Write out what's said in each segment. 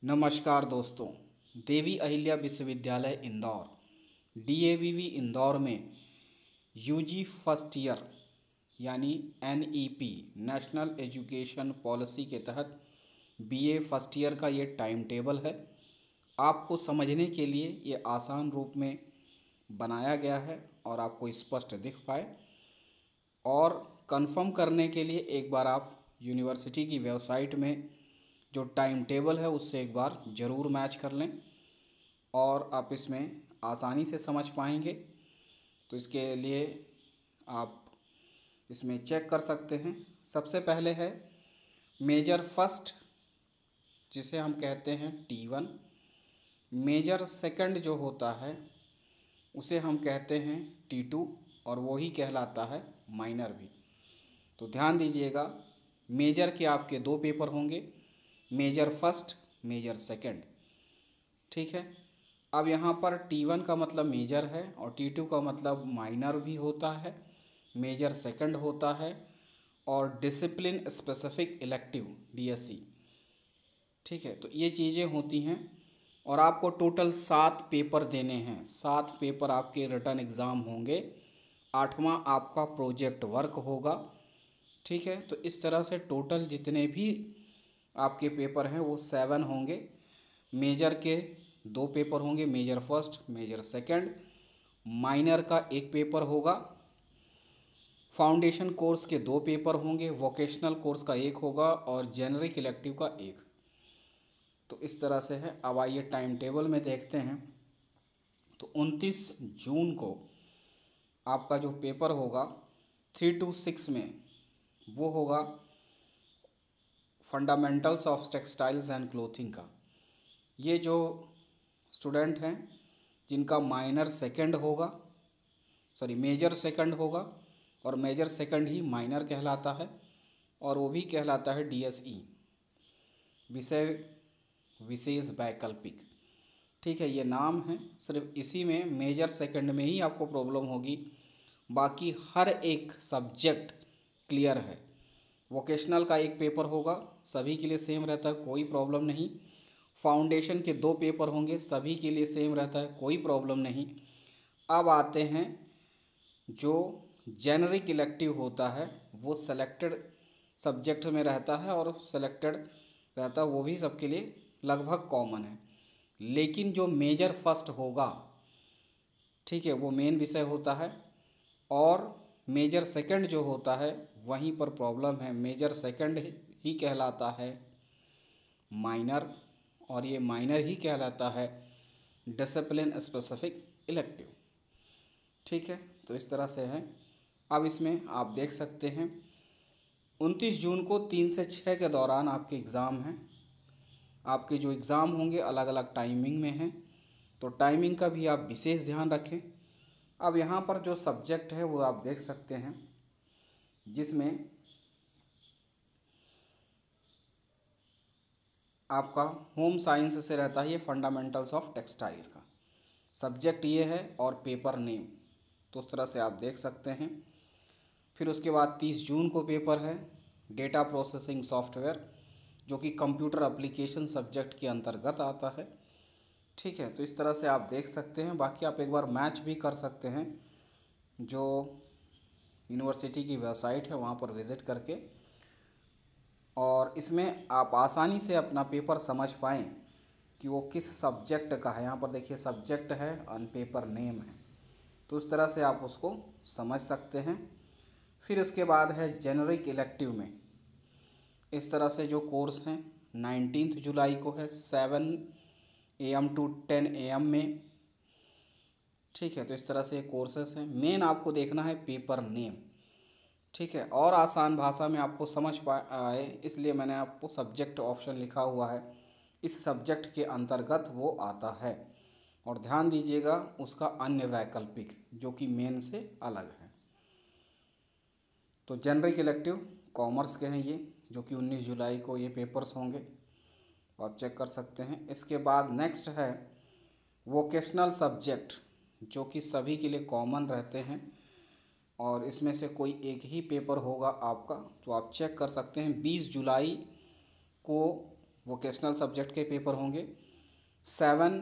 नमस्कार दोस्तों। देवी अहिल्या विश्वविद्यालय इंदौर डीएवीवी इंदौर में यूजी फर्स्ट ईयर यानी एनईपी नेशनल एजुकेशन पॉलिसी के तहत बीए फर्स्ट ईयर का ये टाइम टेबल है। आपको समझने के लिए ये आसान रूप में बनाया गया है और आपको स्पष्ट दिख पाए, और कंफर्म करने के लिए एक बार आप यूनिवर्सिटी की वेबसाइट में जो टाइम टेबल है उससे एक बार ज़रूर मैच कर लें और आप इसमें आसानी से समझ पाएंगे। तो इसके लिए आप इसमें चेक कर सकते हैं। सबसे पहले है मेजर फर्स्ट, जिसे हम कहते हैं T1। मेजर सेकंड जो होता है उसे हम कहते हैं T2 और वो ही कहलाता है माइनर भी। तो ध्यान दीजिएगा, मेजर के आपके दो पेपर होंगे, मेजर फर्स्ट, मेजर सेकंड। ठीक है। अब यहाँ पर T1 का मतलब मेजर है और T2 का मतलब माइनर भी होता है, मेजर सेकंड होता है और डिसिप्लिन स्पेसिफिक इलेक्टिव DSE। ठीक है। तो ये चीज़ें होती हैं और आपको टोटल 7 पेपर देने हैं। 7 पेपर आपके रिटन एग्ज़ाम होंगे। 8वां आपका प्रोजेक्ट वर्क होगा। ठीक है। तो इस तरह से टोटल जितने भी आपके पेपर हैं वो 7 होंगे। मेजर के 2 पेपर होंगे, major first, major second. Minor का 1 पेपर होगा। फाउंडेशन कोर्स के 2 पेपर होंगे, वोकेशनल कोर्स का 1 होगा और जेनरिक इलेक्टिव का 1। तो इस तरह से है। अब आइए टाइम टेबल में देखते हैं। तो 29 जून को आपका जो पेपर होगा 3 to 6 में वो होगा fundamentals of textiles and clothing का। ये जो स्टूडेंट हैं जिनका माइनर सेकंड होगा, मेजर सेकंड होगा और मेजर सेकंड ही माइनर कहलाता है और वो भी कहलाता है DSE, विषय विशेष वैकल्पिक। ठीक है, ये नाम है। सिर्फ इसी में मेजर सेकंड में ही आपको प्रॉब्लम होगी, बाकी हर एक सब्जेक्ट क्लियर है। वोकेशनल का 1 पेपर होगा, सभी के लिए सेम रहता है, कोई प्रॉब्लम नहीं। फाउंडेशन के 2 पेपर होंगे, सभी के लिए सेम रहता है, कोई प्रॉब्लम नहीं। अब आते हैं जो जेनरिक इलेक्टिव होता है वो सेलेक्टेड सब्जेक्ट में रहता है और सेलेक्टेड रहता है, वो भी सबके लिए लगभग कॉमन है। लेकिन जो मेजर फर्स्ट होगा, ठीक है, वो मेन विषय होता है और मेजर सेकंड जो होता है वहीं पर प्रॉब्लम है। मेजर सेकंड ही कहलाता है माइनर और ये माइनर ही कहलाता है डिसिप्लिन स्पेसिफिक इलेक्टिव। ठीक है। तो इस तरह से है। अब इसमें आप देख सकते हैं 29 जून को 3 से 6 के दौरान आपके एग्ज़ाम हैं। आपके जो एग्ज़ाम होंगे अलग अलग टाइमिंग में हैं, तो टाइमिंग का भी आप विशेष ध्यान रखें। अब यहाँ पर जो सब्जेक्ट है वो आप देख सकते हैं, जिसमें आपका होम साइंस से रहता है ये फंडामेंटल्स ऑफ टेक्सटाइल का सब्जेक्ट ये है और पेपर नेम। तो उस तरह से आप देख सकते हैं। फिर उसके बाद 30 जून को पेपर है डेटा प्रोसेसिंग सॉफ्टवेयर, जो कि कंप्यूटर एप्लीकेशन सब्जेक्ट के अंतर्गत आता है। ठीक है। तो इस तरह से आप देख सकते हैं। बाकी आप एक बार मैच भी कर सकते हैं, जो यूनिवर्सिटी की वेबसाइट है वहाँ पर विज़िट करके, और इसमें आप आसानी से अपना पेपर समझ पाएँ कि वो किस सब्जेक्ट का है। यहाँ पर देखिए सब्जेक्ट है और पेपर नेम है, तो उस तरह से आप उसको समझ सकते हैं। फिर उसके बाद है जेनरिक इलेक्टिव में इस तरह से जो कोर्स हैं 19 जुलाई को है 7 AM to 10 AM में। ठीक है। तो इस तरह से कोर्सेस हैं। मेन आपको देखना है पेपर नेम। ठीक है। और आसान भाषा में आपको समझ पाए इसलिए मैंने आपको सब्जेक्ट ऑप्शन लिखा हुआ है, इस सब्जेक्ट के अंतर्गत वो आता है। और ध्यान दीजिएगा उसका अन्य वैकल्पिक जो कि मेन से अलग है। तो जेनरिक इलेक्टिव कॉमर्स के हैं ये, जो कि 19 जुलाई को ये पेपर्स होंगे, आप चेक कर सकते हैं। इसके बाद नेक्स्ट है वोकेशनल सब्जेक्ट, जो कि सभी के लिए कॉमन रहते हैं और इसमें से कोई एक ही पेपर होगा आपका। तो आप चेक कर सकते हैं 20 जुलाई को वोकेशनल सब्जेक्ट के पेपर होंगे 7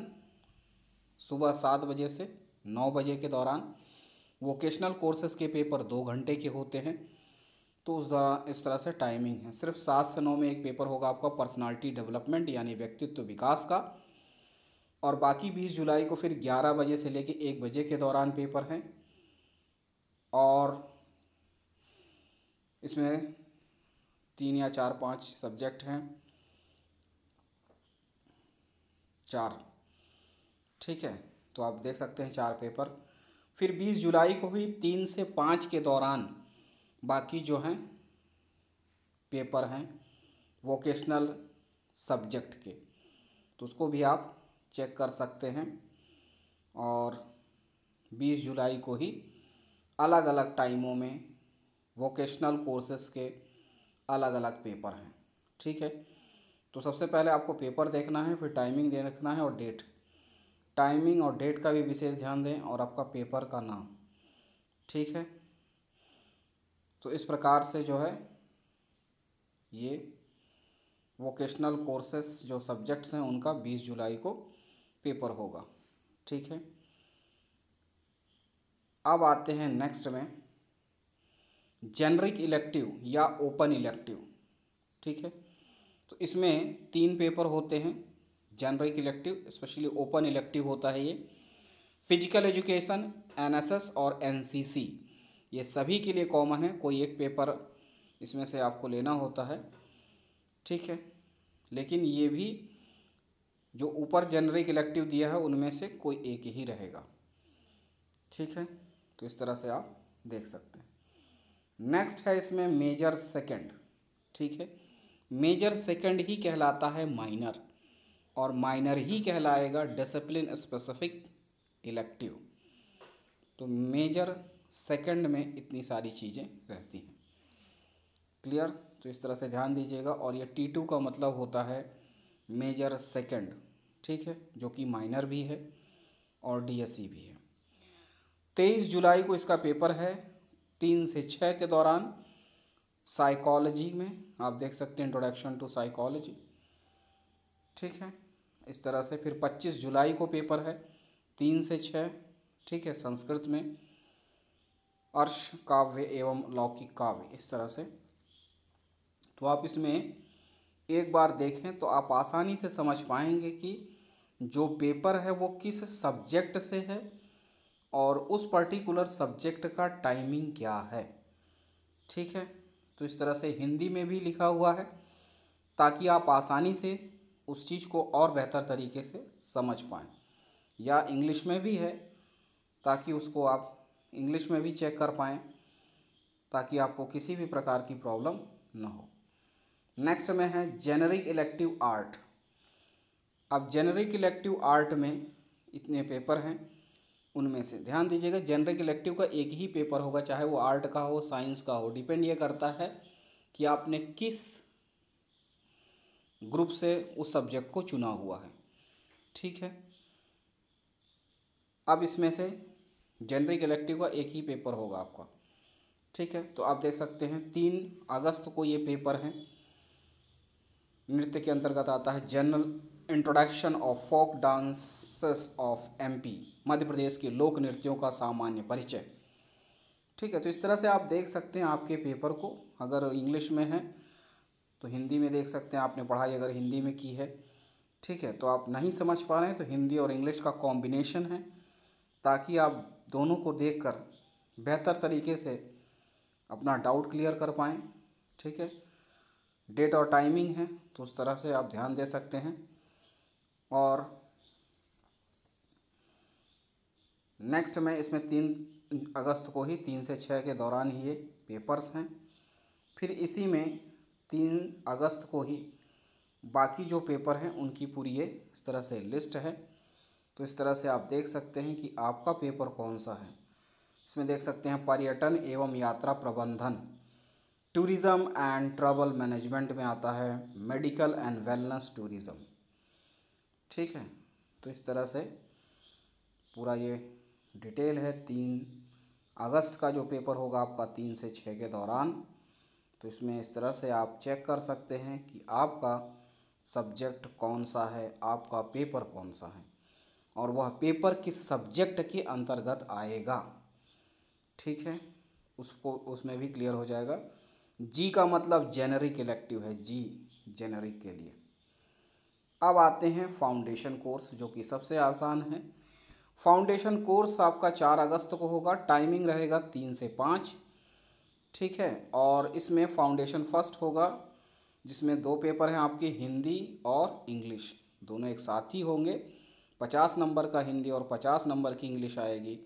सुबह 7 बजे से 9 बजे के दौरान। वोकेशनल कोर्सेज़ के पेपर 2 घंटे के होते हैं। तो उस दौरान इस तरह से टाइमिंग है। सिर्फ 7 से 9 में एक पेपर होगा आपका पर्सनालिटी डेवलपमेंट यानी व्यक्तित्व विकास का, और बाकी 20 जुलाई को फिर 11 बजे से लेके 1 बजे के दौरान पेपर हैं। और इसमें 3 या 4-5 सब्जेक्ट हैं, 4, ठीक है। तो आप देख सकते हैं 4 पेपर। फिर 20 जुलाई को भी 3 से 5 के दौरान बाकी जो हैं पेपर हैं वोकेशनल सब्जेक्ट के, तो उसको भी आप चेक कर सकते हैं। और 20 जुलाई को ही अलग अलग टाइमों में वोकेशनल कोर्सेज़ के अलग अलग पेपर हैं, ठीक है। तो सबसे पहले आपको पेपर देखना है, फिर टाइमिंग देखना है और डेट। टाइमिंग और डेट का भी विशेष ध्यान दें और आपका पेपर का नाम, ठीक है। तो इस प्रकार से जो है ये वोकेशनल कोर्सेस जो सब्जेक्ट्स हैं उनका 20 जुलाई को पेपर होगा, ठीक है। अब आते हैं नेक्स्ट में जेनरिक इलेक्टिव या ओपन इलेक्टिव, ठीक है। तो इसमें 3 पेपर होते हैं। Generic elective specially open elective होता है ये। फिजिकल एजुकेशन, एनएसएस और एनसीसी ये सभी के लिए कॉमन है। कोई एक पेपर इसमें से आपको लेना होता है, ठीक है। लेकिन ये भी जो ऊपर जेनरिक इलेक्टिव दिया है उनमें से कोई एक ही रहेगा, ठीक है। तो इस तरह से आप देख सकते हैं। नेक्स्ट है इसमें मेजर सेकंड, ठीक है। मेजर सेकंड ही कहलाता है माइनर, और माइनर ही कहलाएगा डिसिप्लिन स्पेसिफिक इलेक्टिव। तो मेजर सेकंड में इतनी सारी चीज़ें रहती हैं, क्लियर। तो इस तरह से ध्यान दीजिएगा। और ये T2 का मतलब होता है मेजर सेकंड, ठीक है, जो कि माइनर भी है और DSE भी है। 23 जुलाई को इसका पेपर है 3 से 6 के दौरान। साइकोलॉजी में आप देख सकते हैं इंट्रोडक्शन टू साइकोलॉजी, ठीक है। इस तरह से फिर 25 जुलाई को पेपर है 3 से 6, ठीक है, संस्कृत में अर्श काव्य एवं लौकिक काव्य, इस तरह से। तो आप इसमें एक बार देखें तो आप आसानी से समझ पाएंगे कि जो पेपर है वो किस सब्जेक्ट से है और उस पर्टिकुलर सब्जेक्ट का टाइमिंग क्या है, ठीक है। तो इस तरह से हिंदी में भी लिखा हुआ है ताकि आप आसानी से उस चीज़ को और बेहतर तरीके से समझ पाएँ, या इंग्लिश में भी है ताकि उसको आप इंग्लिश में भी चेक कर पाएँ ताकि आपको किसी भी प्रकार की प्रॉब्लम ना हो। नेक्स्ट में है जेनरिक इलेक्टिव आर्ट। अब जेनरिक इलेक्टिव आर्ट में इतने पेपर हैं, उनमें से ध्यान दीजिएगा जेनरिक इलेक्टिव का एक ही पेपर होगा, चाहे वो आर्ट का हो साइंस का हो। डिपेंड ये करता है कि आपने किस ग्रुप से उस सब्जेक्ट को चुना हुआ है, ठीक है। अब इसमें से जेनरिक इलेक्टिव का एक ही पेपर होगा आपका, ठीक है। तो आप देख सकते हैं 3 अगस्त को ये पेपर हैं। नृत्य के अंतर्गत आता है general introduction of folk dances of MP, Madhya Pradesh के लोक नृत्यों का सामान्य परिचय, ठीक है। तो इस तरह से आप देख सकते हैं आपके पेपर को। अगर इंग्लिश में है तो हिंदी में देख सकते हैं, आपने पढ़ाई अगर हिंदी में की है, ठीक है। तो आप नहीं समझ पा रहे हैं तो हिंदी और इंग्लिश का कॉम्बिनेशन है ताकि आप दोनों को देखकर बेहतर तरीके से अपना डाउट क्लियर कर पाएँ, ठीक है। डेट और टाइमिंग है तो उस तरह से आप ध्यान दे सकते हैं। और नेक्स्ट में इसमें 3 अगस्त को ही 3 से 6 के दौरान ही ये पेपर्स हैं। फिर इसी में 3 अगस्त को ही बाकी जो पेपर हैं उनकी पूरी ये इस तरह से लिस्ट है। तो इस तरह से आप देख सकते हैं कि आपका पेपर कौन सा है। इसमें देख सकते हैं पर्यटन एवं यात्रा प्रबंधन, टूरिज़्म एंड ट्रैवल मैनेजमेंट में आता है मेडिकल एंड वेलनेस टूरिज़्म, ठीक है। तो इस तरह से पूरा ये डिटेल है। 3 अगस्त का जो पेपर होगा आपका 3 से 6 के दौरान, तो इसमें इस तरह से आप चेक कर सकते हैं कि आपका सब्जेक्ट कौन सा है, आपका पेपर कौन सा है और वह पेपर किस सब्जेक्ट के अंतर्गत आएगा। ठीक है, उसको उसमें भी क्लियर हो जाएगा। जी का मतलब जेनरिक इलेक्टिव है, जी जेनरिक के लिए। अब आते हैं फाउंडेशन कोर्स, जो कि सबसे आसान है। फाउंडेशन कोर्स आपका 4 अगस्त को होगा, टाइमिंग रहेगा 3 से 5। ठीक है, और इसमें फाउंडेशन फर्स्ट होगा, जिसमें 2 पेपर हैं आपके, हिंदी और इंग्लिश, दोनों एक साथ ही होंगे। 50 नंबर का हिंदी और 50 नंबर की इंग्लिश आएगी।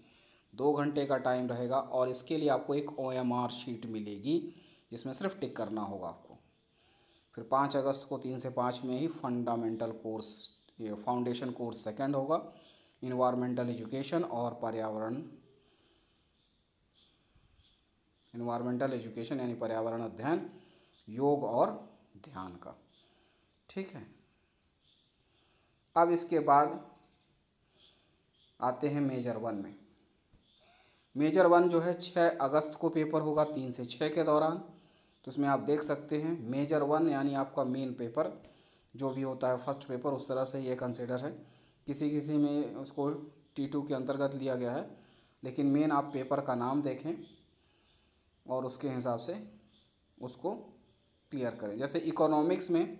2 घंटे का टाइम रहेगा और इसके लिए आपको एक OMR शीट मिलेगी, जिसमें सिर्फ टिक करना होगा आपको। फिर 5 अगस्त को 3 से 5 में ही फंडामेंटल कोर्स, ये फाउंडेशन कोर्स सेकंड होगा, इन्वायरमेंटल एजुकेशन और इन्वायरमेंटल एजुकेशन यानी पर्यावरण अध्ययन, योग और ध्यान का। ठीक है, अब इसके बाद आते हैं मेजर 1 में। मेजर 1 जो है 6 अगस्त को पेपर होगा 3 से 6 के दौरान। तो इसमें आप देख सकते हैं मेजर 1 यानी आपका मेन पेपर जो भी होता है, फर्स्ट पेपर, उस तरह से ये कंसिडर है। किसी किसी में उसको T2 के अंतर्गत लिया गया है, लेकिन मेन आप पेपर का नाम देखें और उसके हिसाब से उसको क्लियर करें। जैसे इकोनॉमिक्स में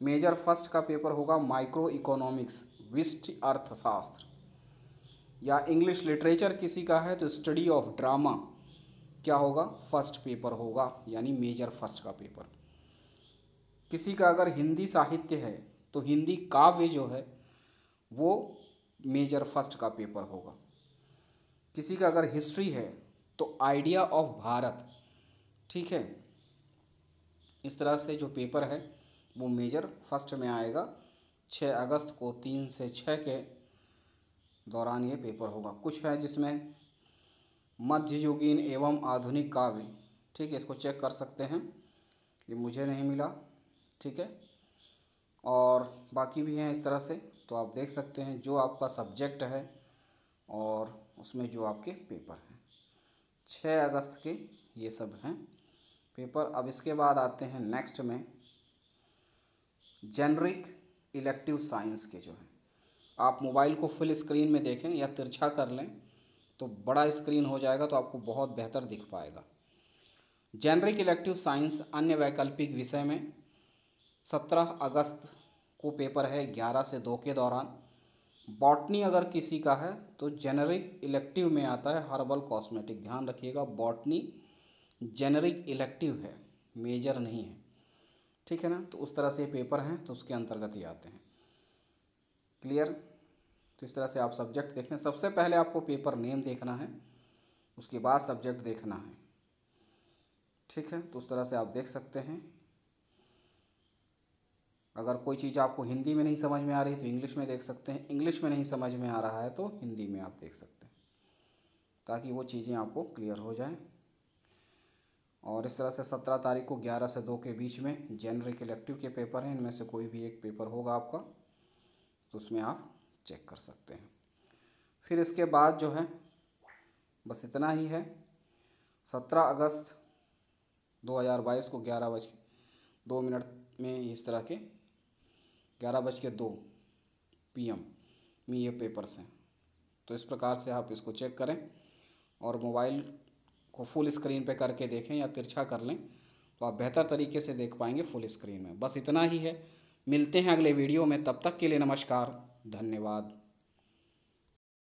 मेजर फर्स्ट का पेपर होगा माइक्रो इकोनॉमिक्स, विशिष्ट अर्थशास्त्र। या इंग्लिश लिटरेचर किसी का है तो स्टडी ऑफ ड्रामा क्या होगा, फर्स्ट पेपर होगा, यानी मेजर फर्स्ट का पेपर। किसी का अगर हिंदी साहित्य है तो हिंदी काव्य जो है वो मेजर फर्स्ट का पेपर होगा। किसी का अगर हिस्ट्री है तो आइडिया ऑफ भारत। ठीक है, इस तरह से जो पेपर है वो मेजर फर्स्ट में आएगा। 6 अगस्त को 3 से 6 के दौरान ये पेपर होगा। कुछ है जिसमें मध्ययुगीन एवं आधुनिक काव्य, ठीक है, इसको चेक कर सकते हैं, ये मुझे नहीं मिला। ठीक है, और बाकी भी हैं इस तरह से, तो आप देख सकते हैं जो आपका सब्जेक्ट है और उसमें जो आपके पेपर हैं। 6 अगस्त के ये सब हैं पेपर। अब इसके बाद आते हैं नेक्स्ट में जेनरिक इलेक्टिव साइंस के जो हैं। आप मोबाइल को फुल स्क्रीन में देखें या तिरछा कर लें तो बड़ा स्क्रीन हो जाएगा, तो आपको बहुत बेहतर दिख पाएगा। जेनरिक इलेक्टिव साइंस अन्य वैकल्पिक विषय में 17 अगस्त को पेपर है 11 से 2 के दौरान। बॉटनी अगर किसी का है तो जेनरिक इलेक्टिव में आता है हर्बल कॉस्मेटिक। ध्यान रखिएगा, बॉटनी जेनरिक इलेक्टिव है, मेजर नहीं है। ठीक है ना, तो उस तरह से पेपर हैं तो उसके अंतर्गत ही आते हैं। क्लियर? तो इस तरह से आप सब्जेक्ट देखें। सबसे पहले आपको पेपर नेम देखना है, उसके बाद सब्जेक्ट देखना है। ठीक है, तो उस तरह से आप देख सकते हैं। अगर कोई चीज़ आपको हिंदी में नहीं समझ में आ रही तो इंग्लिश में देख सकते हैं, इंग्लिश में नहीं समझ में आ रहा है तो हिंदी में आप देख सकते हैं, ताकि वो चीज़ें आपको क्लियर हो जाएं। और इस तरह से 17 तारीख को 11 से 2 के बीच में जेनरिक इलेक्टिव के पेपर हैं। इनमें से कोई भी एक पेपर होगा आपका, तो उसमें आप चेक कर सकते हैं। फिर इसके बाद जो है बस इतना ही है। 17 अगस्त 2022 को 11:02 में इस तरह के 11:02 PM में ये पेपर्स हैं। तो इस प्रकार से आप इसको चेक करें और मोबाइल को फुल स्क्रीन पे करके देखें या तिरछा कर लें, तो आप बेहतर तरीके से देख पाएंगे फुल स्क्रीन में। बस इतना ही है, मिलते हैं अगले वीडियो में, तब तक के लिए नमस्कार, धन्यवाद।